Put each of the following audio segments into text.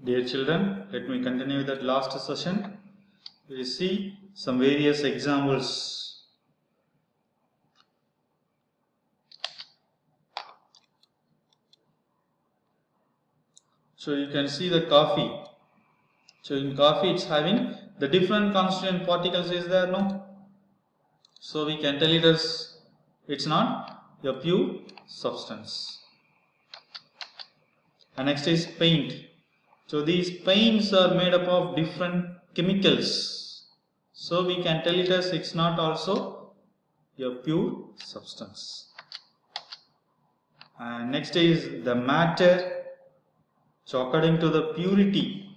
Dear children, let me continue with that last session. We see some various examples. So you can see the coffee. So in coffee it's having the different constituent particles is there, no? So we can tell it as it's not a pure substance. And next is paint. So these paints are made up of different chemicals. So we can tell it as it's not also a pure substance. And next is the matter. So according to the purity,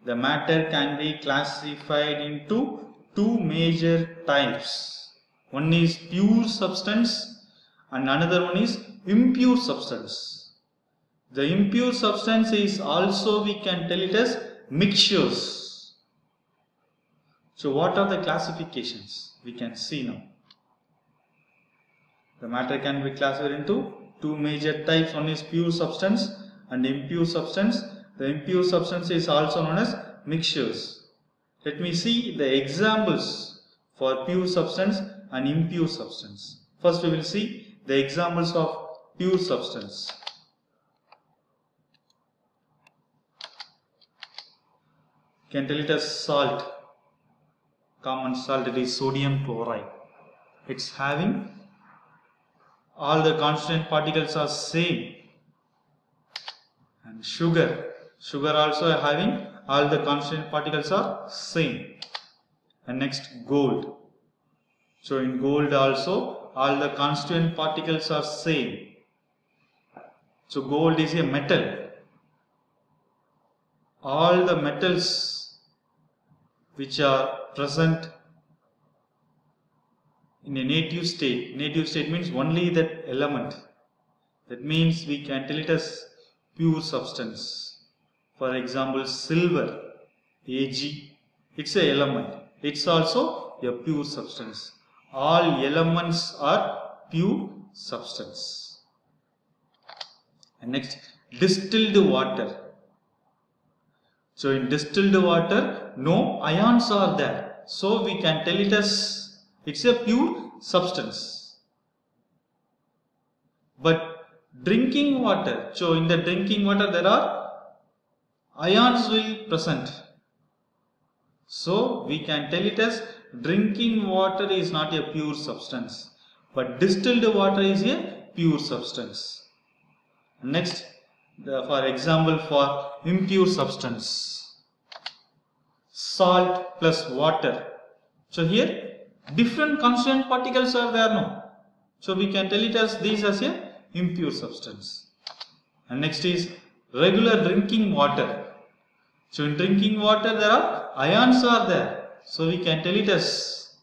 the matter can be classified into two major types. One is pure substance and another one is impure substance. The impure substance is also we can tell it as mixtures. So what are the classifications? We can see now. The matter can be classified into two major types. One is pure substance and impure substance. The impure substance is also known as mixtures. Let me see the examples for pure substance and impure substance. First we will see the examples of pure substance. You can tell it as salt, common salt, it is sodium chloride. It's having all the constituent particles are same. And sugar also having all the constituent particles are same. And next gold. So in gold also all the constituent particles are same. So gold is a metal. All the metals which are present in a native state means only that element. That means we can tell it as pure substance. For example, silver, Ag, it's an element. It's also a pure substance. All elements are pure substance. And next, distilled water. So in distilled water, no ions are there. So we can tell it as it's a pure substance. But drinking water, so in the drinking water there are ions will present. So we can tell it as drinking water is not a pure substance. But distilled water is a pure substance. Next, for example, for impure substance, salt plus water. So here different constituent particles are there now. So we can tell it as these as a impure substance. And next is regular drinking water. So in drinking water there are ions are there. So we can tell it as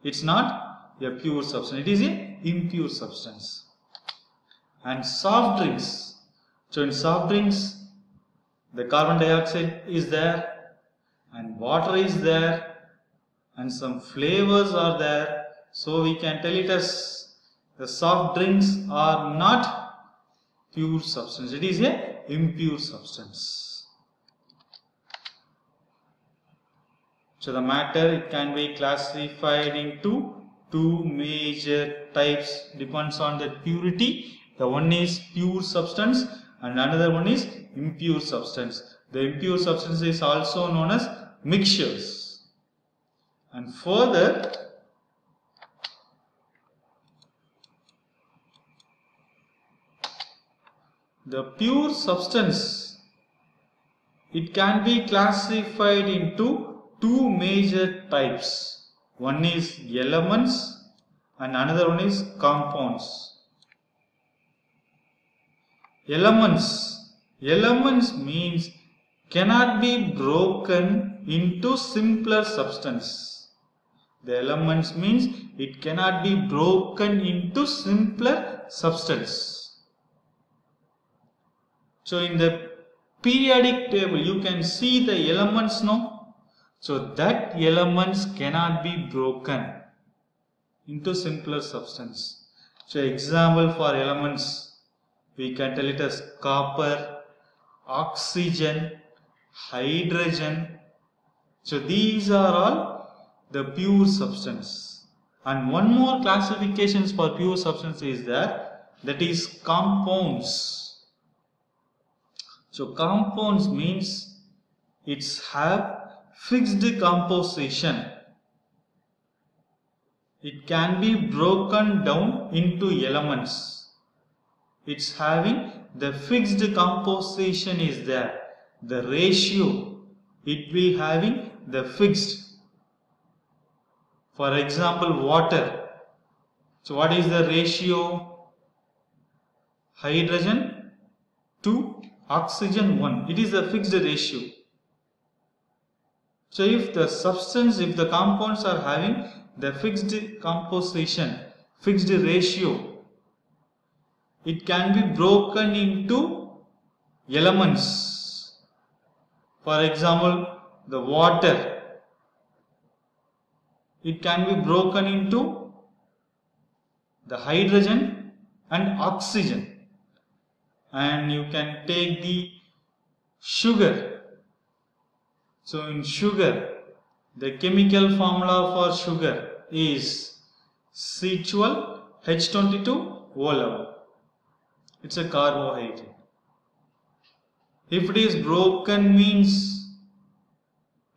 it's not a pure substance. It is a impure substance. And soft drinks. So in soft drinks, the carbon dioxide is there and water is there and some flavors are there. So we can tell it as the soft drinks are not pure substance. It is a impure substance. So the matter, it can be classified into two major types, depends on the purity. The one is pure substance and another one is impure substance. The impure substance is also known as mixtures. And further, the pure substance, it can be classified into two major types. One is elements and another one is compounds. Elements means cannot be broken into simpler substance. The elements means it cannot be broken into simpler substance. So in the periodic table you can see the elements now. So that elements cannot be broken into simpler substance. So example for elements, we can tell it as copper, oxygen, hydrogen. So these are all the pure substance. And one more classifications for pure substance is there, that is compounds. So compounds means it's have fixed composition. It can be broken down into elements. It's having the fixed composition is there. The ratio, it will having the fixed. For example, water. So what is the ratio? Hydrogen to oxygen 1. It is a fixed ratio. So if the substance, if the compounds are having the fixed composition, fixed ratio, it can be broken into elements. For example, the water, it can be broken into the hydrogen and oxygen. And you can take the sugar. So in sugar, the chemical formula for sugar is C12H22O11. It's a carbohydrate. If it is broken means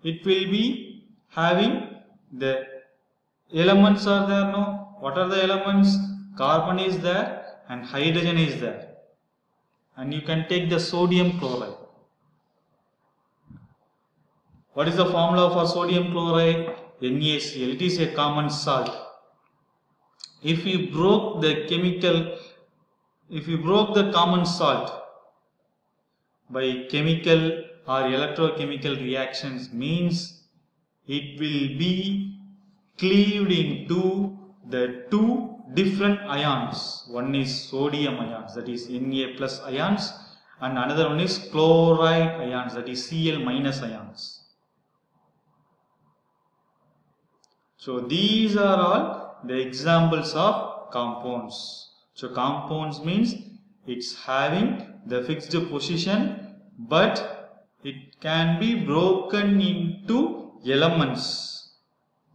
it will be having the elements are there, no? What are the elements? Carbon is there and hydrogen is there. And you can take the sodium chloride. What is the formula for sodium chloride? NaCl. It is a common salt. If you broke the common salt by chemical or electrochemical reactions, means it will be cleaved into the two different ions. One is sodium ions, that is Na plus ions, and another one is chloride ions, that is Cl minus ions. So these are all the examples of compounds. So compounds means it's having the fixed position, but it can be broken into elements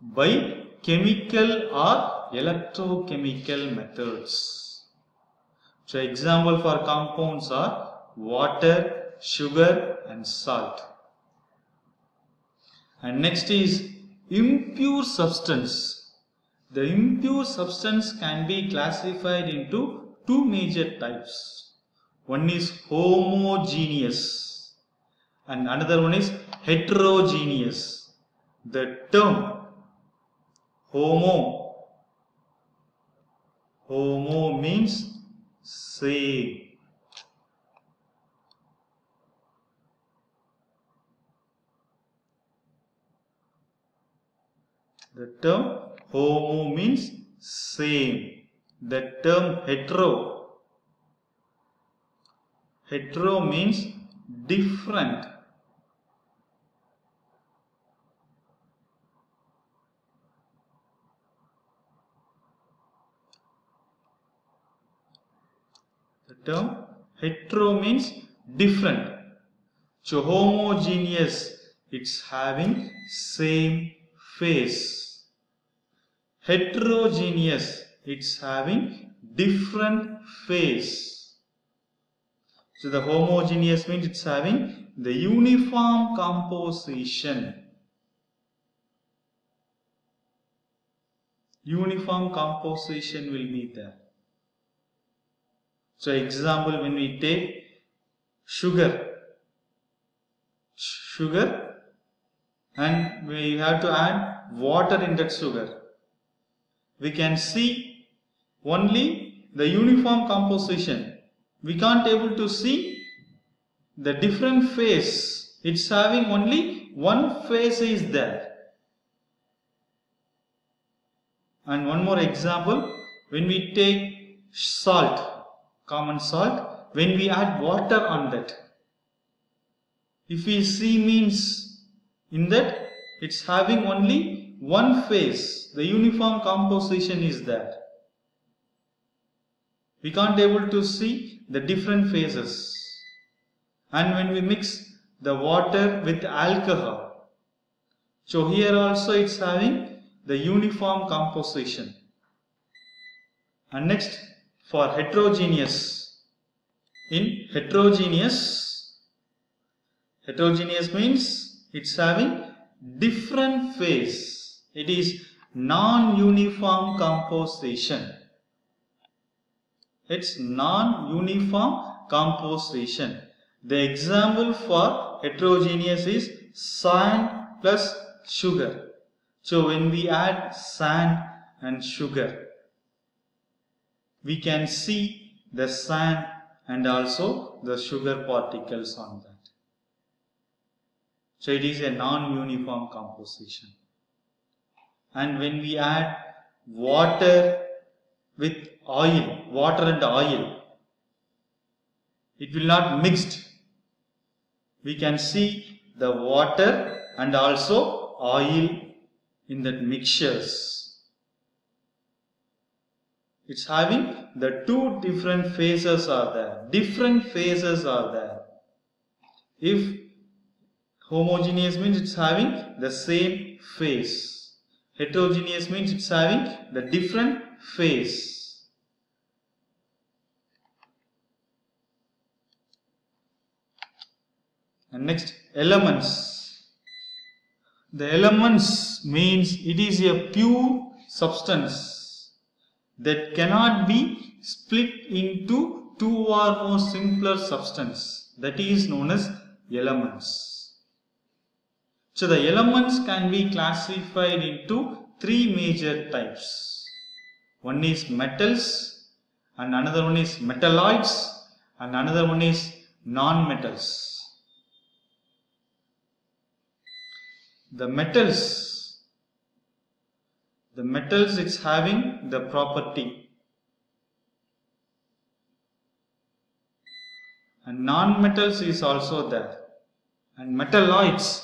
by chemical or electrochemical methods. So example for compounds are water, sugar and salt. And next is impure substance. The impure substance can be classified into two major types. One is homogeneous and another one is heterogeneous. The term homo means same. The term homo means same. The term hetero means different. The term hetero means different. So homogeneous, it's having same phase. Heterogeneous, it's having different phase. So the homogeneous means it's having the uniform composition. Uniform composition will be there. So example, when we take sugar and we have to add water in that sugar, we can see only the uniform composition. We can't able to see the different phase. It's having only one phase is there. And one more example, when we take salt, common salt, when we add water on that, if we see means in that it's having only one phase, the uniform composition is there. We can't able to see the different phases. And when we mix the water with alcohol, so here also it's having the uniform composition. And next, for heterogeneous, in heterogeneous means it's having different phase. It is non-uniform composition. It's non-uniform composition. The example for heterogeneous is sand plus sugar. So when we add sand and sugar, we can see the sand and also the sugar particles on that. So it is a non-uniform composition. And when we add water with oil, water and oil, it will not mixed. We can see the water and also oil in that mixtures. It's having the two different phases are there. Different phases are there. If homogeneous means it's having the same phase. Heterogeneous means it's having the different phase. And next, elements. The elements means it is a pure substance that cannot be split into two or more simpler substance. That is known as elements. So the elements can be classified into three major types. One is metals, and another one is metalloids, and another one is non-metals. The metals it's having the property, and non-metals is also there. And metalloids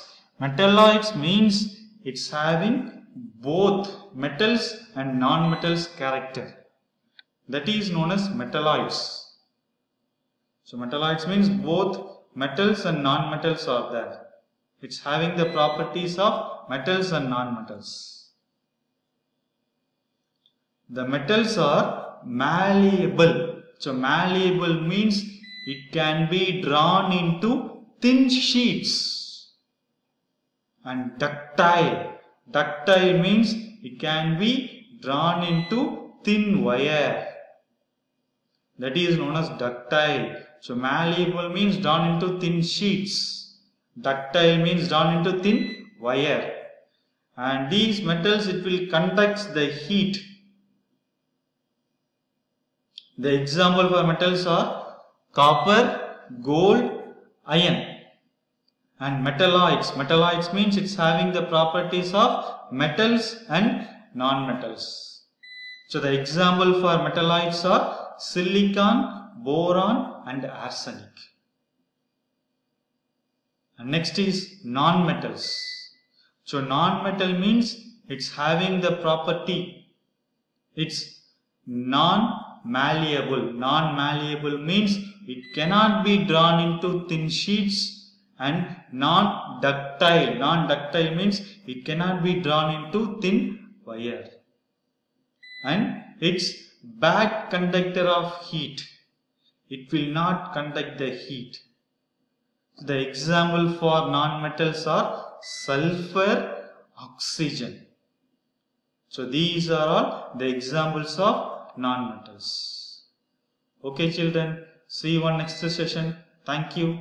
means it's having both metals and non-metals character. That is known as metalloids. So metalloids means both metals and non-metals are there. It's having the properties of metals and non-metals. The metals are malleable. So malleable means it can be drawn into thin sheets. And ductile. Ductile means it can be drawn into thin wire. That is known as ductile. So malleable means drawn into thin sheets. Ductile means drawn into thin wire. And these metals, it will conduct the heat. The example for metals are copper, gold, iron. And metalloids means it's having the properties of metals and non-metals. So the example for metalloids are silicon, boron and arsenic. And next is non-metals. So non-metal means it's having the property, it's non-malleable. Non-malleable means it cannot be drawn into thin sheets. And non-ductile. Non-ductile means it cannot be drawn into thin wire. And it's bad conductor of heat. It will not conduct the heat. The example for non-metals are sulfur, oxygen. So these are all the examples of non-metals. Okay children, see you on next session. Thank you.